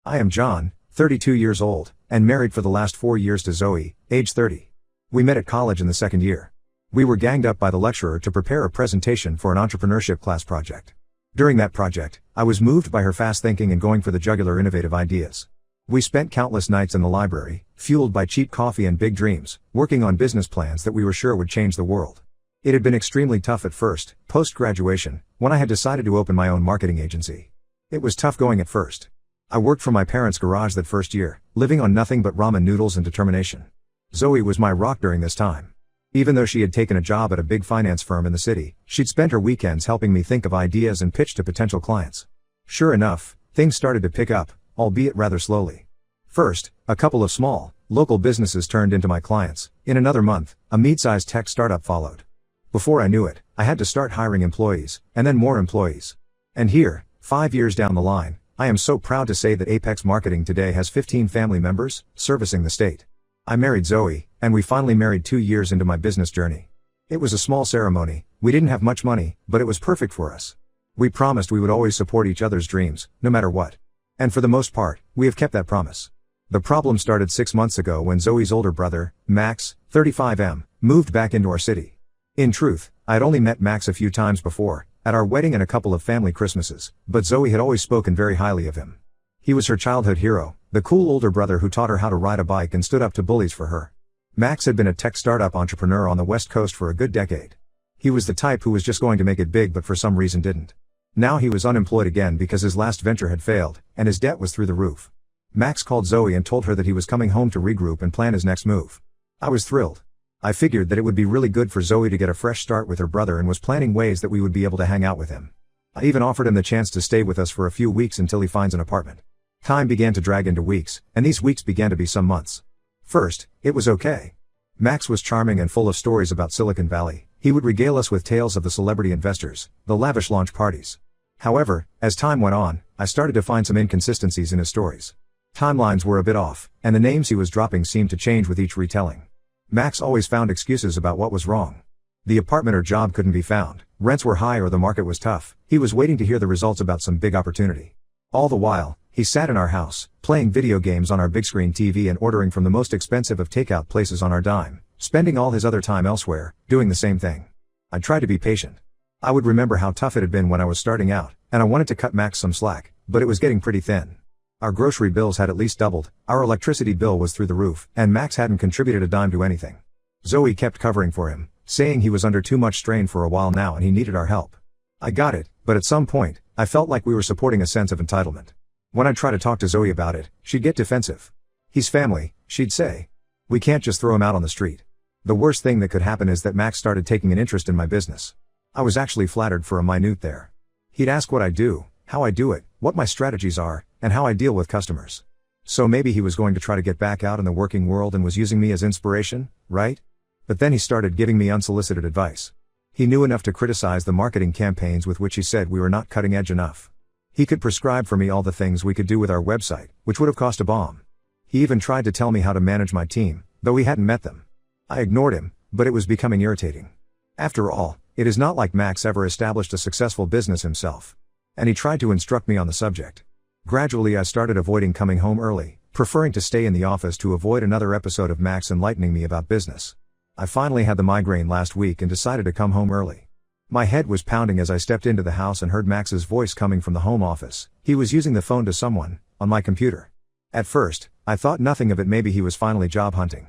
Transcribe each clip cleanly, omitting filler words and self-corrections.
I am John, 32 years old, and married for the last 4 years to Zoe, age 30. We met at college in the second year. We were ganged up by the lecturer to prepare a presentation for an entrepreneurship class project. During that project, I was moved by her fast thinking and going for the jugular innovative ideas. We spent countless nights in the library, fueled by cheap coffee and big dreams, working on business plans that we were sure would change the world. It had been extremely tough at first, post-graduation, when I had decided to open my own marketing agency. It was tough going at first. I worked from my parents' garage that first year, living on nothing but ramen noodles and determination. Zoe was my rock during this time. Even though she had taken a job at a big finance firm in the city, she'd spent her weekends helping me think of ideas and pitch to potential clients. Sure enough, things started to pick up, albeit rather slowly. First, a couple of small, local businesses turned into my clients. In another month, a mid-sized tech startup followed. Before I knew it, I had to start hiring employees, and then more employees. And here, 5 years down the line, I am so proud to say that Apex Marketing today has 15 family members, servicing the state. I married Zoe, and we finally married 2 years into my business journey. It was a small ceremony, we didn't have much money, but it was perfect for us. We promised we would always support each other's dreams, no matter what. And for the most part, we have kept that promise. The problem started 6 months ago when Zoe's older brother, Max, 35M, moved back into our city. In truth, I had only met Max a few times before, at our wedding and a couple of family Christmases, but Zoe had always spoken very highly of him. He was her childhood hero, the cool older brother who taught her how to ride a bike and stood up to bullies for her. Max had been a tech startup entrepreneur on the West Coast for a good decade. He was the type who was just going to make it big but for some reason didn't. Now he was unemployed again because his last venture had failed, and his debt was through the roof. Max called Zoe and told her that he was coming home to regroup and plan his next move. I was thrilled. I figured that it would be really good for Zoe to get a fresh start with her brother and was planning ways that we would be able to hang out with him. I even offered him the chance to stay with us for a few weeks until he finds an apartment. Time began to drag into weeks, and these weeks began to be some months. First, it was okay. Max was charming and full of stories about Silicon Valley. He would regale us with tales of the celebrity investors, the lavish launch parties. However, as time went on, I started to find some inconsistencies in his stories. Timelines were a bit off, and the names he was dropping seemed to change with each retelling. Max always found excuses about what was wrong. The apartment or job couldn't be found, rents were high or the market was tough. He was waiting to hear the results about some big opportunity. All the while, he sat in our house, playing video games on our big screen TV and ordering from the most expensive of takeout places on our dime, spending all his other time elsewhere, doing the same thing. I tried to be patient. I would remember how tough it had been when I was starting out, and I wanted to cut Max some slack, but it was getting pretty thin. Our grocery bills had at least doubled, our electricity bill was through the roof, and Max hadn't contributed a dime to anything. Zoe kept covering for him, saying he was under too much strain for a while now and he needed our help. I got it, but at some point, I felt like we were supporting a sense of entitlement. When I'd try to talk to Zoe about it, she'd get defensive. He's family, she'd say. We can't just throw him out on the street. The worst thing that could happen is that Max started taking an interest in my business. I was actually flattered for a minute there. He'd ask what I do, how I do it, what my strategies are, and how I deal with customers. So maybe he was going to try to get back out in the working world and was using me as inspiration, right? But then he started giving me unsolicited advice. He knew enough to criticize the marketing campaigns with which he said we were not cutting edge enough. He could prescribe for me all the things we could do with our website, which would have cost a bomb. He even tried to tell me how to manage my team, though he hadn't met them. I ignored him, but it was becoming irritating. After all, it is not like Max ever established a successful business himself. And he tried to instruct me on the subject. Gradually I started avoiding coming home early, preferring to stay in the office to avoid another episode of Max enlightening me about business. I finally had the migraine last week and decided to come home early. My head was pounding as I stepped into the house and heard Max's voice coming from the home office. He was using the phone to someone, on my computer. At first, I thought nothing of it, maybe he was finally job hunting.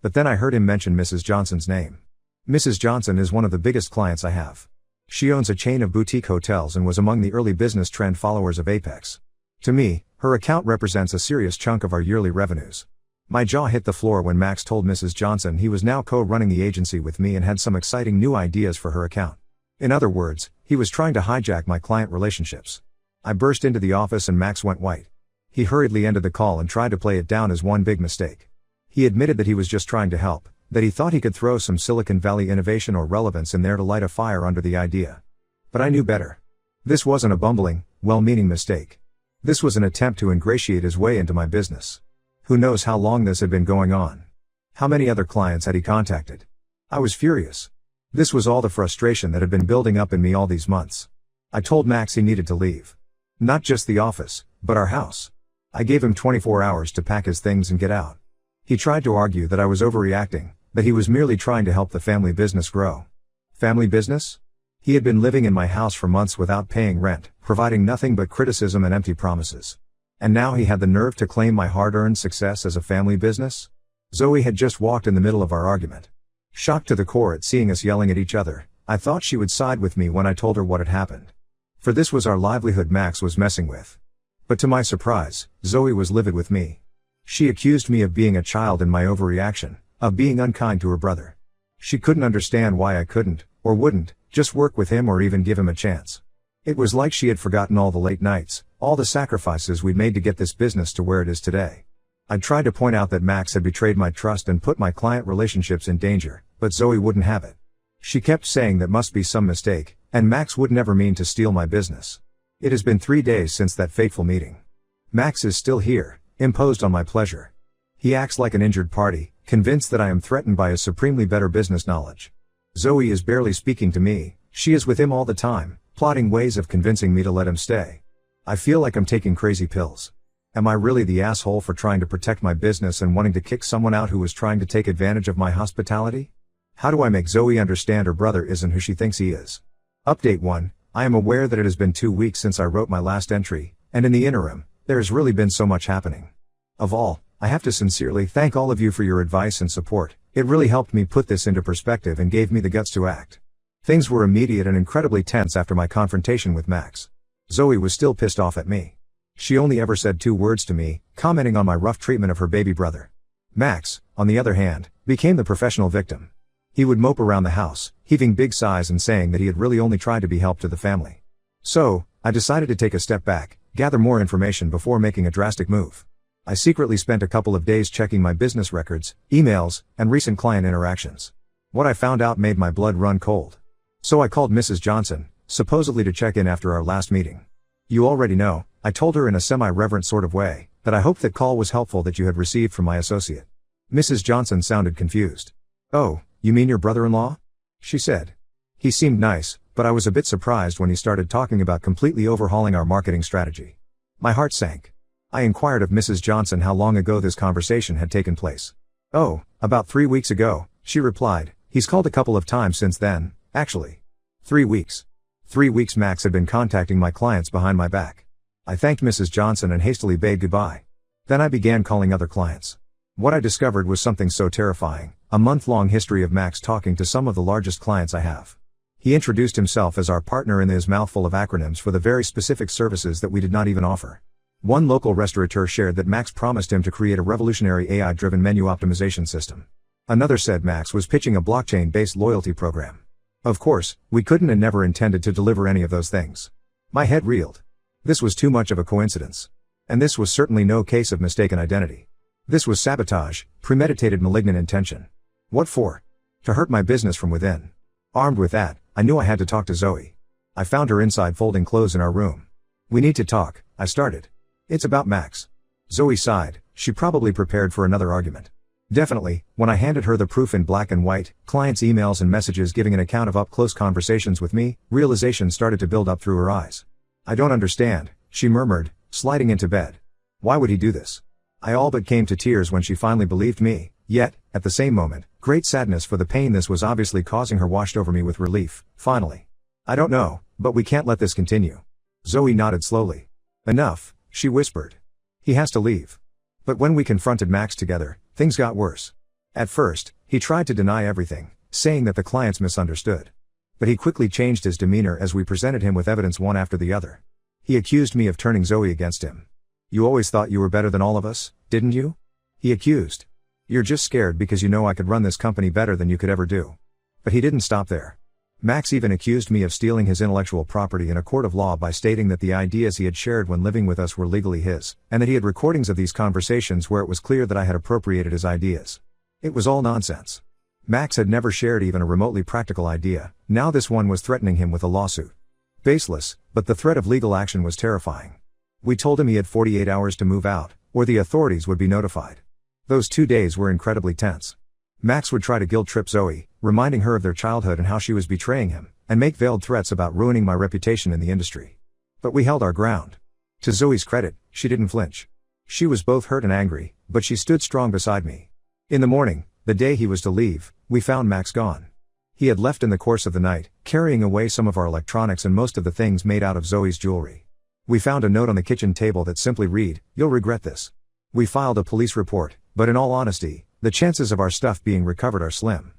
But then I heard him mention Mrs. Johnson's name. Mrs. Johnson is one of the biggest clients I have. She owns a chain of boutique hotels and was among the early business trend followers of Apex. To me, her account represents a serious chunk of our yearly revenues. My jaw hit the floor when Max told Mrs. Johnson he was now co-running the agency with me and had some exciting new ideas for her account. In other words, he was trying to hijack my client relationships. I burst into the office and Max went white. He hurriedly ended the call and tried to play it down as one big mistake. He admitted that he was just trying to help, that he thought he could throw some Silicon Valley innovation or relevance in there to light a fire under the idea. But I knew better. This wasn't a bumbling, well-meaning mistake. This was an attempt to ingratiate his way into my business. Who knows how long this had been going on? How many other clients had he contacted? I was furious. This was all the frustration that had been building up in me all these months. I told Max he needed to leave. Not just the office, but our house. I gave him 24 hours to pack his things and get out. He tried to argue that I was overreacting, that he was merely trying to help the family business grow. Family business? He had been living in my house for months without paying rent, providing nothing but criticism and empty promises. And now he had the nerve to claim my hard-earned success as a family business? Zoe had just walked in the middle of our argument. Shocked to the core at seeing us yelling at each other, I thought she would side with me when I told her what had happened. For this was our livelihood Max was messing with. But to my surprise, Zoe was livid with me. She accused me of being a child in my overreaction, of being unkind to her brother. She couldn't understand why I couldn't, or wouldn't, just work with him or even give him a chance. It was like she had forgotten all the late nights, all the sacrifices we'd made to get this business to where it is today. I tried to point out that Max had betrayed my trust and put my client relationships in danger, but Zoe wouldn't have it. She kept saying that must be some mistake, and Max would never mean to steal my business. It has been 3 days since that fateful meeting. Max is still here, imposed on my pleasure. He acts like an injured party, convinced that I am threatened by his supremely better business knowledge. Zoe is barely speaking to me, she is with him all the time, plotting ways of convincing me to let him stay. I feel like I'm taking crazy pills. Am I really the asshole for trying to protect my business and wanting to kick someone out who was trying to take advantage of my hospitality? How do I make Zoe understand her brother isn't who she thinks he is? Update 1. I am aware that it has been 2 weeks since I wrote my last entry, and in the interim, there has really been so much happening. Of all, I have to sincerely thank all of you for your advice and support. It really helped me put this into perspective and gave me the guts to act. Things were immediate and incredibly tense after my confrontation with Max. Zoe was still pissed off at me. She only ever said 2 words to me, commenting on my rough treatment of her baby brother. Max, on the other hand, became the professional victim. He would mope around the house, heaving big sighs and saying that he had really only tried to be help to the family. So, I decided to take a step back, gather more information before making a drastic move. I secretly spent a couple of days checking my business records, emails, and recent client interactions. What I found out made my blood run cold. So I called Mrs. Johnson, supposedly to check in after our last meeting. You already know, I told her in a semi-reverent sort of way, that I hoped that call was helpful that you had received from my associate. Mrs. Johnson sounded confused. Oh, you mean your brother-in-law? She said. He seemed nice, but I was a bit surprised when he started talking about completely overhauling our marketing strategy. My heart sank. I inquired of Mrs. Johnson how long ago this conversation had taken place. Oh, about 3 weeks ago, she replied. He's called a couple of times since then, actually. 3 weeks. 3 weeks Max had been contacting my clients behind my back. I thanked Mrs. Johnson and hastily bade goodbye. Then I began calling other clients. What I discovered was something so terrifying, a month-long history of Max talking to some of the largest clients I have. He introduced himself as our partner in his mouthful of acronyms for the very specific services that we did not even offer. One local restaurateur shared that Max promised him to create a revolutionary AI-driven menu optimization system. Another said Max was pitching a blockchain-based loyalty program. Of course, we couldn't and never intended to deliver any of those things. My head reeled. This was too much of a coincidence. And this was certainly no case of mistaken identity. This was sabotage, premeditated malignant intention. What for? To hurt my business from within. Armed with that, I knew I had to talk to Zoe. I found her inside folding clothes in our room. We need to talk, I started. It's about Max. Zoe sighed, she probably prepared for another argument. Definitely, when I handed her the proof in black and white, clients' emails and messages giving an account of up-close conversations with me, realization started to build up through her eyes. I don't understand, she murmured, sliding into bed. Why would he do this? I all but came to tears when she finally believed me, yet, at the same moment, great sadness for the pain this was obviously causing her washed over me with relief. Finally. I don't know, but we can't let this continue. Zoe nodded slowly. Enough, she whispered. He has to leave. But when we confronted Max together, things got worse. At first, he tried to deny everything, saying that the clients misunderstood. But he quickly changed his demeanor as we presented him with evidence one after the other. He accused me of turning Zoe against him. You always thought you were better than all of us, didn't you? He accused. You're just scared because you know I could run this company better than you could ever do. But he didn't stop there. Max even accused me of stealing his intellectual property in a court of law by stating that the ideas he had shared when living with us were legally his, and that he had recordings of these conversations where it was clear that I had appropriated his ideas. It was all nonsense. Max had never shared even a remotely practical idea, now this one was threatening him with a lawsuit. Baseless, but the threat of legal action was terrifying. We told him he had 48 hours to move out, or the authorities would be notified. Those 2 days were incredibly tense. Max would try to guilt-trip Zoe, reminding her of their childhood and how she was betraying him, and make veiled threats about ruining my reputation in the industry. But we held our ground. To Zoe's credit, she didn't flinch. She was both hurt and angry, but she stood strong beside me. In the morning, the day he was to leave, we found Max gone. He had left in the course of the night, carrying away some of our electronics and most of the things made out of Zoe's jewelry. We found a note on the kitchen table that simply read, "You'll regret this." We filed a police report, but in all honesty, the chances of our stuff being recovered are slim.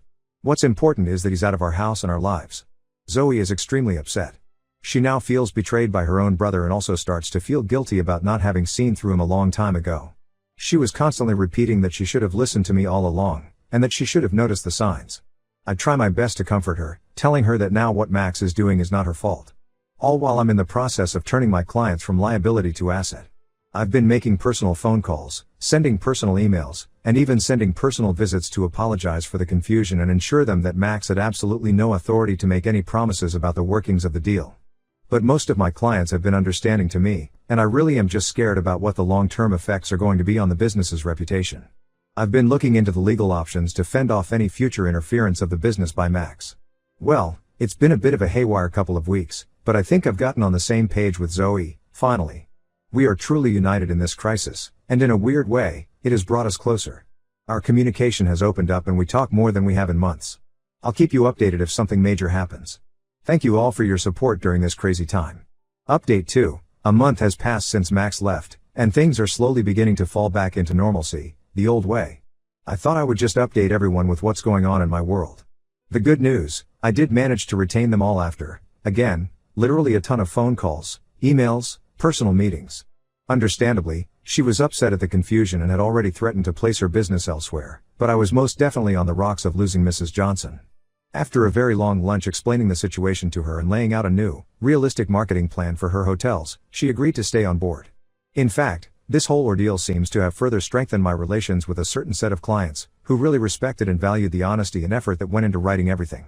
What's important is that he's out of our house and our lives. Zoe is extremely upset. She now feels betrayed by her own brother and also starts to feel guilty about not having seen through him a long time ago. She was constantly repeating that she should have listened to me all along, and that she should have noticed the signs. I try my best to comfort her, telling her that now what Max is doing is not her fault. All while I'm in the process of turning my clients from liability to asset. I've been making personal phone calls, sending personal emails, and even sending personal visits to apologize for the confusion and ensure them that Max had absolutely no authority to make any promises about the workings of the deal. But most of my clients have been understanding to me, and I really am just scared about what the long-term effects are going to be on the business's reputation. I've been looking into the legal options to fend off any future interference of the business by Max. Well, it's been a bit of a haywire couple of weeks, but I think I've gotten on the same page with Zoe, finally. We are truly united in this crisis, and in a weird way, it has brought us closer. Our communication has opened up and we talk more than we have in months. I'll keep you updated if something major happens. Thank you all for your support during this crazy time. Update 2. A month has passed since Max left, and things are slowly beginning to fall back into normalcy, the old way. I thought I would just update everyone with what's going on in my world. The good news, I did manage to retain them all after, again, literally a ton of phone calls, emails, personal meetings. Understandably, she was upset at the confusion and had already threatened to place her business elsewhere, but I was most definitely on the rocks of losing Mrs. Johnson. After a very long lunch explaining the situation to her and laying out a new, realistic marketing plan for her hotels, she agreed to stay on board. In fact, this whole ordeal seems to have further strengthened my relations with a certain set of clients, who really respected and valued the honesty and effort that went into writing everything.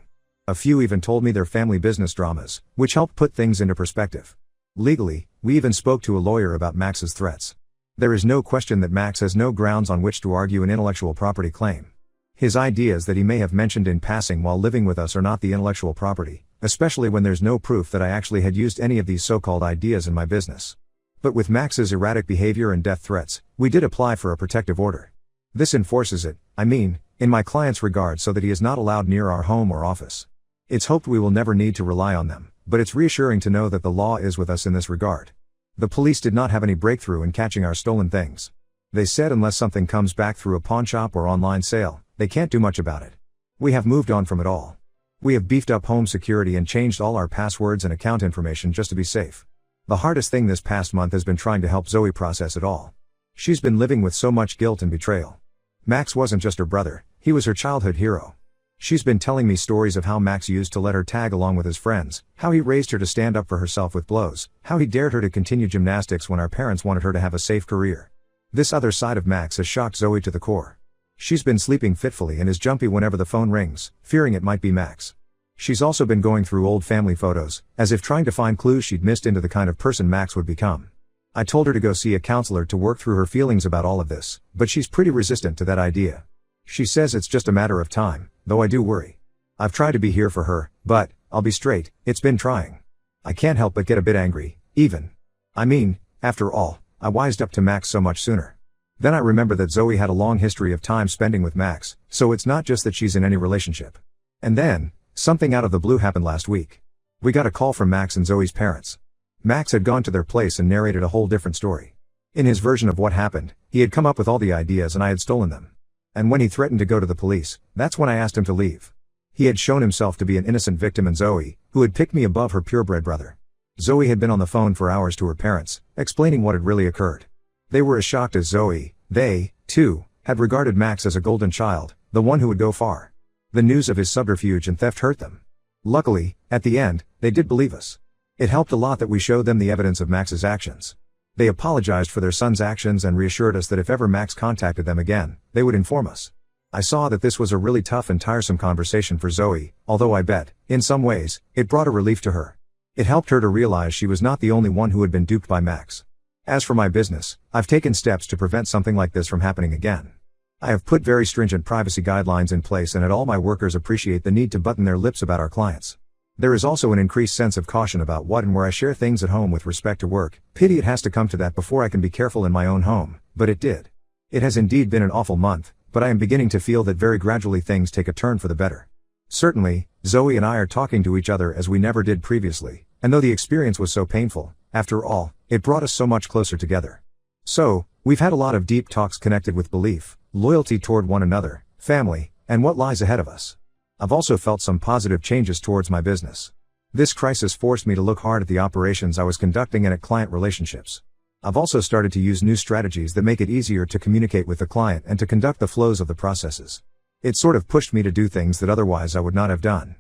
A few even told me their family business dramas, which helped put things into perspective. Legally, we even spoke to a lawyer about Max's threats. There is no question that Max has no grounds on which to argue an intellectual property claim. His ideas that he may have mentioned in passing while living with us are not the intellectual property, especially when there's no proof that I actually had used any of these so-called ideas in my business. But with Max's erratic behavior and death threats, we did apply for a protective order. This enforces it, in my client's regard so that he is not allowed near our home or office. It's hoped we will never need to rely on them, but it's reassuring to know that the law is with us in this regard. The police did not have any breakthrough in catching our stolen things. They said unless something comes back through a pawn shop or online sale, they can't do much about it. We have moved on from it all. We have beefed up home security and changed all our passwords and account information just to be safe. The hardest thing this past month has been trying to help Zoe process it all. She's been living with so much guilt and betrayal. Max wasn't just her brother, he was her childhood hero. She's been telling me stories of how Max used to let her tag along with his friends, how he raised her to stand up for herself with blows, how he dared her to continue gymnastics when our parents wanted her to have a safe career. This other side of Max has shocked Zoe to the core. She's been sleeping fitfully and is jumpy whenever the phone rings, fearing it might be Max. She's also been going through old family photos, as if trying to find clues she'd missed into the kind of person Max would become. I told her to go see a counselor to work through her feelings about all of this, but she's pretty resistant to that idea. She says it's just a matter of time, though I do worry. I've tried to be here for her, but, I'll be straight, it's been trying. I can't help but get a bit angry, even. After all, I wised up to Max so much sooner. Then I remember that Zoe had a long history of time spending with Max, so it's not just that she's in any relationship. And then, something out of the blue happened last week. We got a call from Max and Zoe's parents. Max had gone to their place and narrated a whole different story. In his version of what happened, he had come up with all the ideas and I had stolen them. And when he threatened to go to the police, that's when I asked him to leave. He had shown himself to be an innocent victim and Zoe, who had picked me above her purebred brother. Zoe had been on the phone for hours to her parents, explaining what had really occurred. They were as shocked as Zoe. They, too, had regarded Max as a golden child, the one who would go far. The news of his subterfuge and theft hurt them. Luckily, at the end, they did believe us. It helped a lot that we showed them the evidence of Max's actions. They apologized for their son's actions and reassured us that if ever Max contacted them again, they would inform us. I saw that this was a really tough and tiresome conversation for Zoe, although I bet, in some ways, it brought a relief to her. It helped her to realize she was not the only one who had been duped by Max. As for my business, I've taken steps to prevent something like this from happening again. I have put very stringent privacy guidelines in place and all my workers appreciate the need to button their lips about our clients. There is also an increased sense of caution about what and where I share things at home with respect to work. Pity it has to come to that before I can be careful in my own home, but it did. It has indeed been an awful month, but I am beginning to feel that very gradually things take a turn for the better. Certainly, Zoe and I are talking to each other as we never did previously, and though the experience was so painful, after all, it brought us so much closer together. So, we've had a lot of deep talks connected with belief, loyalty toward one another, family, and what lies ahead of us. I've also felt some positive changes towards my business. This crisis forced me to look hard at the operations I was conducting and at client relationships. I've also started to use new strategies that make it easier to communicate with the client and to conduct the flows of the processes. It sort of pushed me to do things that otherwise I would not have done.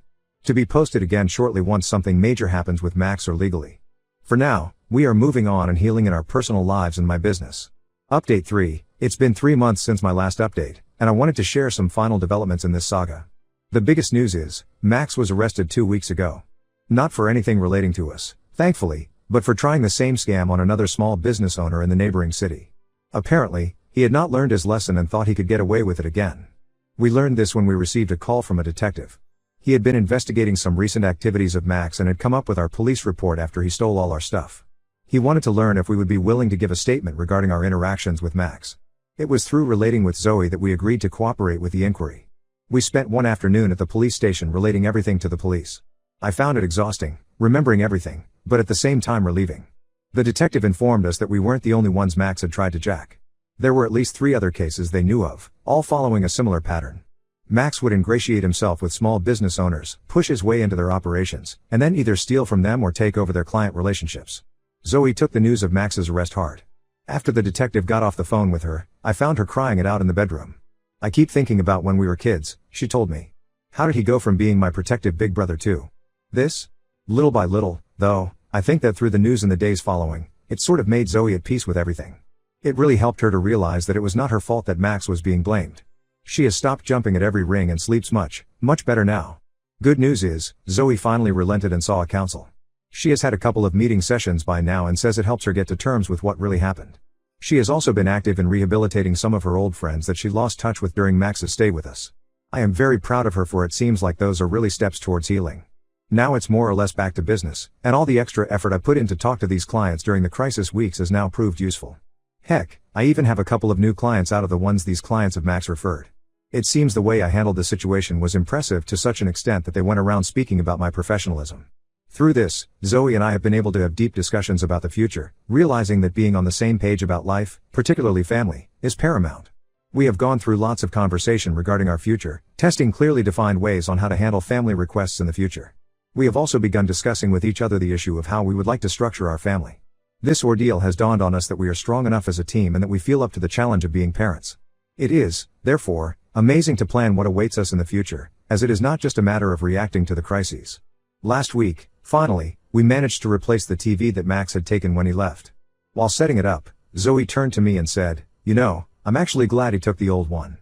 To be posted again shortly once something major happens with Max or legally. For now, we are moving on and healing in our personal lives and my business. Update 3, it's been 3 months since my last update, and I wanted to share some final developments in this saga. The biggest news is, Max was arrested 2 weeks ago. Not for anything relating to us, thankfully, but for trying the same scam on another small business owner in the neighboring city. Apparently, he had not learned his lesson and thought he could get away with it again. We learned this when we received a call from a detective. He had been investigating some recent activities of Max and had come up with our police report after he stole all our stuff. He wanted to learn if we would be willing to give a statement regarding our interactions with Max. It was through relating with Zoe that we agreed to cooperate with the inquiry. We spent one afternoon at the police station relating everything to the police. I found it exhausting, remembering everything, but at the same time relieving. The detective informed us that we weren't the only ones Max had tried to jack. There were at least 3 other cases they knew of, all following a similar pattern. Max would ingratiate himself with small business owners, push his way into their operations, and then either steal from them or take over their client relationships. Zoe took the news of Max's arrest hard. After the detective got off the phone with her, I found her crying it out in the bedroom. I keep thinking about when we were kids, she told me. How did he go from being my protective big brother to this? Little by little, though, I think that through the news in the days following, it sort of made Zoe at peace with everything. It really helped her to realize that it was not her fault that Max was being blamed. She has stopped jumping at every ring and sleeps much better now. Good news is, Zoe finally relented and saw a counsel. She has had a couple of meeting sessions by now and says it helps her get to terms with what really happened. She has also been active in rehabilitating some of her old friends that she lost touch with during Max's stay with us. I am very proud of her, for it seems like those are really steps towards healing. Now it's more or less back to business, and all the extra effort I put in to talk to these clients during the crisis weeks has now proved useful. Heck, I even have a couple of new clients out of the ones these clients of Max referred. It seems the way I handled the situation was impressive to such an extent that they went around speaking about my professionalism. Through this, Zoe and I have been able to have deep discussions about the future, realizing that being on the same page about life, particularly family, is paramount. We have gone through lots of conversation regarding our future, testing clearly defined ways on how to handle family requests in the future. We have also begun discussing with each other the issue of how we would like to structure our family. This ordeal has dawned on us that we are strong enough as a team and that we feel up to the challenge of being parents. It is, therefore, amazing to plan what awaits us in the future, as it is not just a matter of reacting to the crises. Last week, finally, we managed to replace the TV that Max had taken when he left. While setting it up, Zoe turned to me and said, "You know, I'm actually glad he took the old one.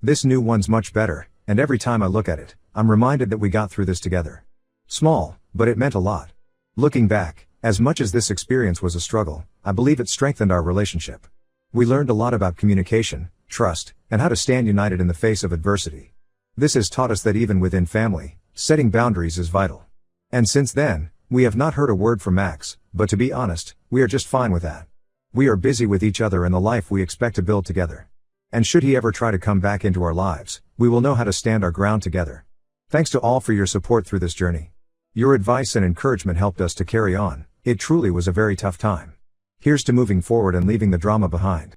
This new one's much better, and every time I look at it, I'm reminded that we got through this together." Small, but it meant a lot. Looking back, as much as this experience was a struggle, I believe it strengthened our relationship. We learned a lot about communication, trust, and how to stand united in the face of adversity. This has taught us that even within family, setting boundaries is vital. And since then, we have not heard a word from Max, but to be honest, we are just fine with that. We are busy with each other and the life we expect to build together. And should he ever try to come back into our lives, we will know how to stand our ground together. Thanks to all for your support through this journey. Your advice and encouragement helped us to carry on. It truly was a very tough time. Here's to moving forward and leaving the drama behind.